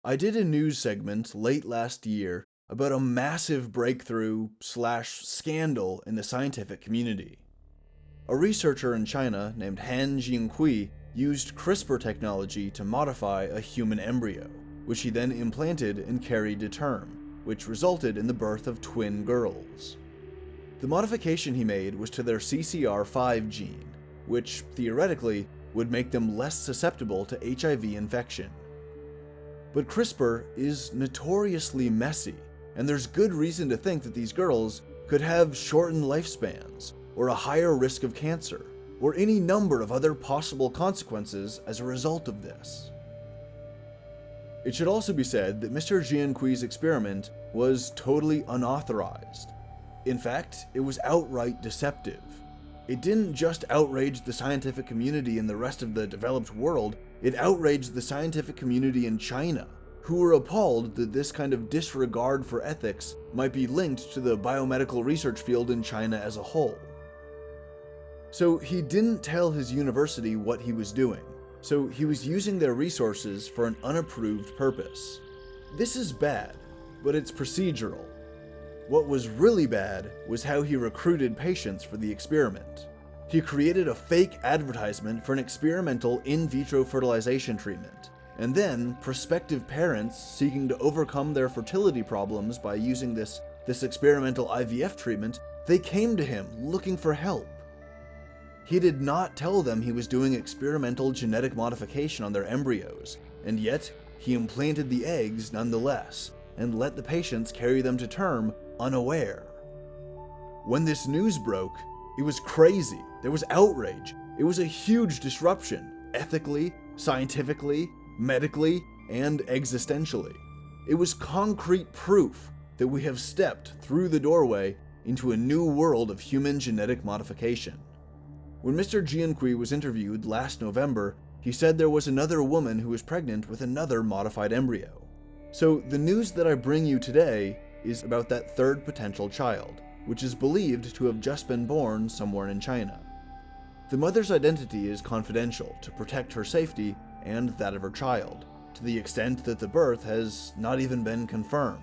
I did a news segment late last year about a massive breakthrough/scandal in the scientific community. A researcher in China named Han Jiankui used CRISPR technology to modify a human embryo, which he then implanted and carried to term, which resulted in the birth of twin girls. The modification he made was to their CCR5 gene, which theoretically would make them less susceptible to HIV infection. But CRISPR is notoriously messy, and there's good reason to think that these girls could have shortened lifespans, or a higher risk of cancer, or any number of other possible consequences as a result of this. It should also be said that Mr. Jiankui's experiment was totally unauthorized. In fact, it was outright deceptive. It didn't just outrage the scientific community in the rest of the developed world, it outraged the scientific community in China, who were appalled that this kind of disregard for ethics might be linked to the biomedical research field in China as a whole. So he didn't tell his university what he was doing, so he was using their resources for an unapproved purpose. This is bad, but it's procedural. What was really bad was how he recruited patients for the experiment. He created a fake advertisement for an experimental in vitro fertilization treatment, and then prospective parents seeking to overcome their fertility problems by using this experimental IVF treatment, they came to him looking for help. He did not tell them he was doing experimental genetic modification on their embryos, and yet he implanted the eggs nonetheless, and let the patients carry them to term unaware. When this news broke, it was crazy. There was outrage. It was a huge disruption, ethically, scientifically, medically, and existentially. It was concrete proof that we have stepped through the doorway into a new world of human genetic modification. When Mr. Jiankui was interviewed last November, he said there was another woman who was pregnant with another modified embryo. So the news that I bring you today is about that third potential child, which is believed to have just been born somewhere in China. The mother's identity is confidential to protect her safety and that of her child, to the extent that the birth has not even been confirmed.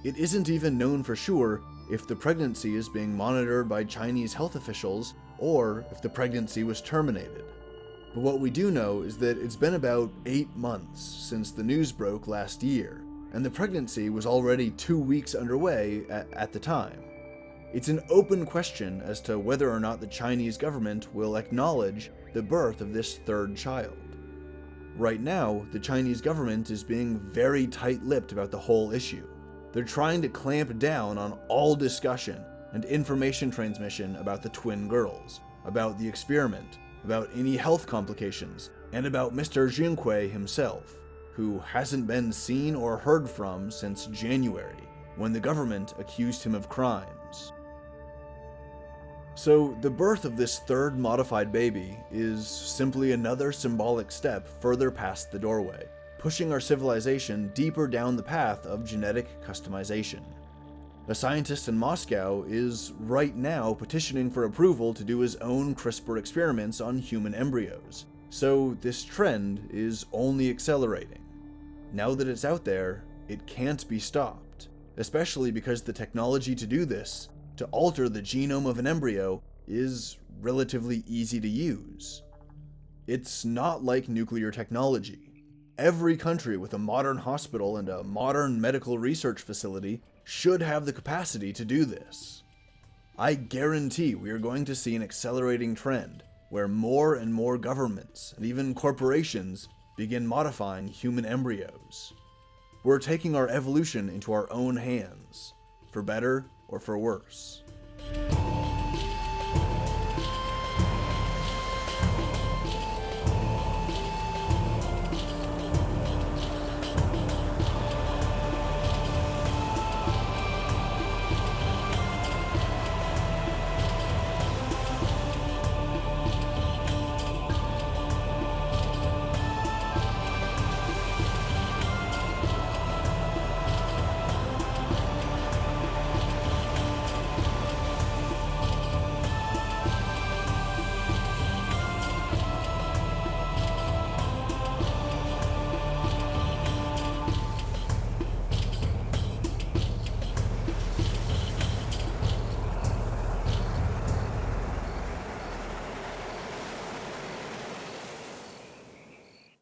It isn't even known for sure if the pregnancy is being monitored by Chinese health officials or if the pregnancy was terminated. But what we do know is that it's been about 8 months since the news broke last year, and the pregnancy was already 2 weeks underway at the time. It's an open question as to whether or not the Chinese government will acknowledge the birth of this third child. Right now, the Chinese government is being very tight-lipped about the whole issue. They're trying to clamp down on all discussion and information transmission about the twin girls, about the experiment, about any health complications, and about Mr. Jiankui himself, who hasn't been seen or heard from since January, when the government accused him of crimes. So the birth of this third modified baby is simply another symbolic step further past the doorway, pushing our civilization deeper down the path of genetic customization. A scientist in Moscow is right now petitioning for approval to do his own CRISPR experiments on human embryos, so this trend is only accelerating. Now that it's out there, it can't be stopped, especially because the technology to do this, to alter the genome of an embryo, is relatively easy to use. It's not like nuclear technology. Every country with a modern hospital and a modern medical research facility should have the capacity to do this. I guarantee we are going to see an accelerating trend where more and more governments and even corporations begin modifying human embryos. We're taking our evolution into our own hands, for better or for worse.